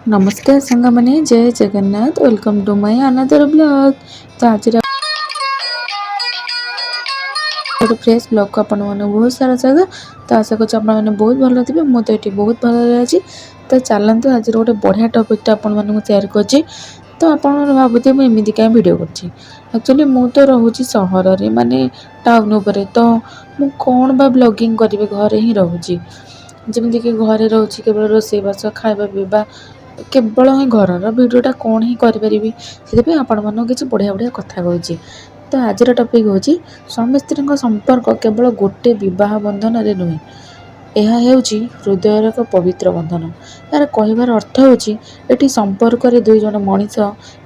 नमस्कार सांग मैंने जय Jagannath welcome to my another blog. तो आज गोटे फ्रेश ब्लॉग को आपण मैंने बहुत सारा जगह तो आशा कर बहुत भल थे मुझे ये बहुत भल अच्छी। तो चलते आज गोटे बढ़िया टपिकटा आपण सेयार कर। तो आप भावुथे मुझे कहीं भिड करचुअली मु तो रोचे सहर में माने टाउन उपर तो मु कौन बा ब्लॉगिंग करी घरे ही रोचे जमीक घरे रोचे केवल रोसईबास खावा पीवा केवल ही घर भिडटा कौन ही करी से आपण मन किसी बढ़िया बढ़िया कथा कहूँ। तो आज टपिक हूँ स्वामी स्त्री संपर्क केवल गोटे बह बंधन नुहे यह हृदयर एक पवित्र बंधन। यार कहबार अर्थ होती संपर्क रे दुई जन मनीष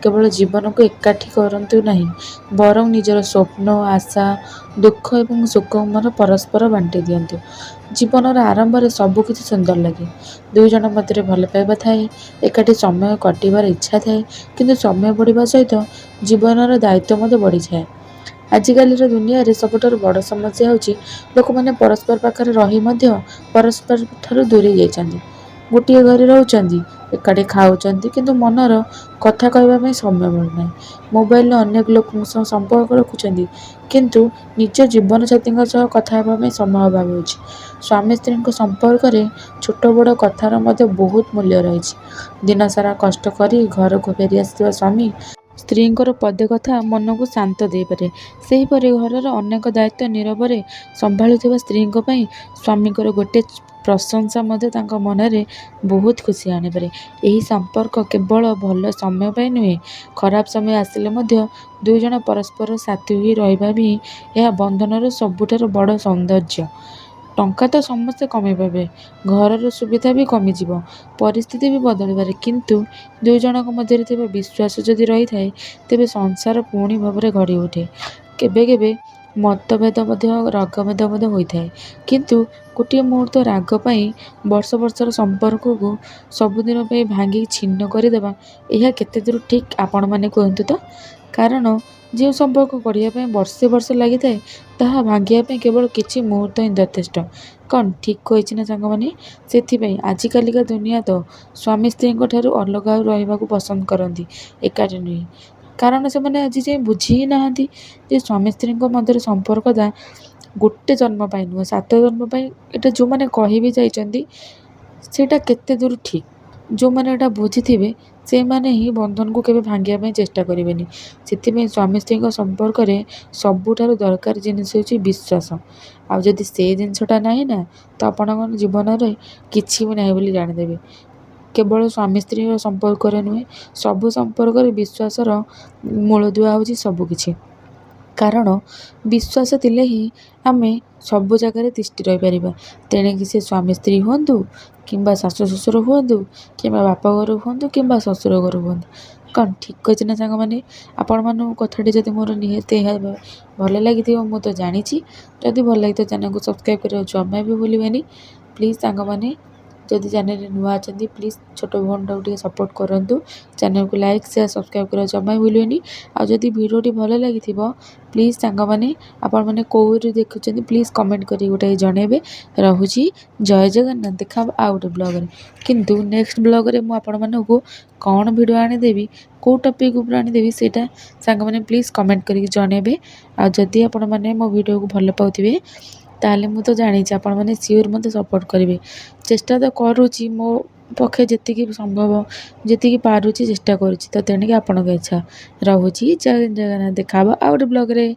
केवल जीवन को एकाठी करतु नहीं बरं निजर स्वप्न आशा दुख और सुख परस्पर बांटी दिंतु। जीवन आरंभ में सबकि सुंदर लगे दुई जन मध्य भल पाइबा थाए एकाठी समय कटार इच्छा थाए किंतु समय बढ़िया सहित जीवन दायित्व बढ़ी जाए। आजिकल दुनिया रे सबुठारु बड़ समस्या होची लोक मैंने परस्पर पाखरे रही मध्य परस्पर ठारू दूरे जाइछन्ति। गोटे घर रहउछन्ति एकाठी खाउछन्ति किंतु मनर कथा कहबा समय मिलुना। मोबाइल अनेक लोक संपर्क रखुछन्ति किंतु निज जीवन साथी कथा हेबा समय अभाव होची। स्वामी स्त्री संपर्क में छोट बड़ कथार मध्य बहुत मूल्य रही। दिन सारा कष्ट करी घर को फेरी आसुवा स्वामी स्त्रींकर पदे कथा मन को शांत दे पारे। सेहीपरि घरर अनेक दायित्व नीरव संभाळुथिबा स्त्रींक पई स्वामींकर गोटे प्रशंसा मध्य तांका मनरे बहुत खुशी आनी पारे। एही संपर्क केवल भल समय पाई नुहे खराब समय आसिले मध्य दुई जन परस्पर साथी होई रहिबा भी यह बंधनर सबुठारु बड़ सौंदर्य। टंका तो समस्ते कमी पाबे घर सुविधा भी कमिजिब परिस्थिति भी बदल पारे किंतु दुई जनक मध्य थिबा विश्वास जदि रही थाए तेबे संसार पुणी भाव गढ़ी उठे। केबे केबे मतभेद रागभेद होता है किंतु गोटे मुहूर्त राग पाई वर्ष वर्षर संपर्क को सबुदिन भांगी छिन्न करदेवा यह केते दूर ठीक आपण माने कहतु तो। कारण जो संपर्क गढ़िया वर्षे वर्ष लगी थाए ताहा भांगिया केवल किछि मुहूर्त ही यथेष्ट। कौन ठीक कही ना सांग मैंने से आजिकालिका दुनिया तो स्वामी स्त्री ठारू अलग रहा पसंद करती एकाठी नुहे। कारण से मैंने आज जाए बुझी ही ना स्वामी स्त्री मध्य संपर्कता गोटे जन्म पाई नुह 7 जन्म पाई एटा जो मैंने कही भी जाइछन्ति सेटा केते दूर ठीक जो मैंने एटा बुझी थे से माने ही बंधन को केबे भांगिया चेष्टा करेनि। से स्वामी स्त्री संपर्क में सबुठारु दरकार जिनिस होची विश्वास। आ जदि से जिनसटा नहीं ना तो आपण जीवन में किसी भी नहीं बोली जानीदेवे। केवल स्वामी स्त्री संपर्क नुहे सबु संपर्क विश्वासर मूलदुआ होची सबुकिछि। कारण विश्वास तिले ही आमे सबु जगह तिष्ठि रही पारिबा। तेणिक से स्वामी स्त्री हुंतु किंबा शाशु शशुर हुंतु किंबा बापा घर हुंतु किंबा शशुर घर हुंतु। कौन ठीक कही ना सांग मैंने आपण मान कथाटी जब मोर निहते भल लगी मु तो जानी जदि भल लगी तो चैनल को सब्सक्राइब कर जमा भी भूलें। प्लीज सांग मैंने जदि चैनल नुआ अच्छा प्लीज छोट भौन टाइम सपोर्ट करूँ। चैनल को लाइक शेयर सब्सक्राइब कर जमा भूलें। आदि भिडियोटी भल लगी प्लीज सांग मैंने आपण मैंने कौर देखुं प्लीज कमेंट कर गोटे जनइबे। रहुची जय जगन्नाथ देखा आ गोटे ब्लॉग किंतु नेक्स्ट ब्लॉग रे मु आपण मानकु कौन वीडियो आनीदेवी कौ टॉपिक ऊपर आनीदेवी सेटा सांग मैंने प्लीज कमेंट कर जनइबे। आदि आपण मैंने मो वीडियो को भल पाउथिबे ताले मु तो जानी आपण मैंने सियोर मत सपोर्ट करेंगे। चेष्टा तो करुँची मो पक्षे जी संभव जी पारुची चेष्टा करुँची तो तेणिक आपण इच्छा। रहुची जय जगन्नाथ देखा आ गोटे ब्लॉग रे।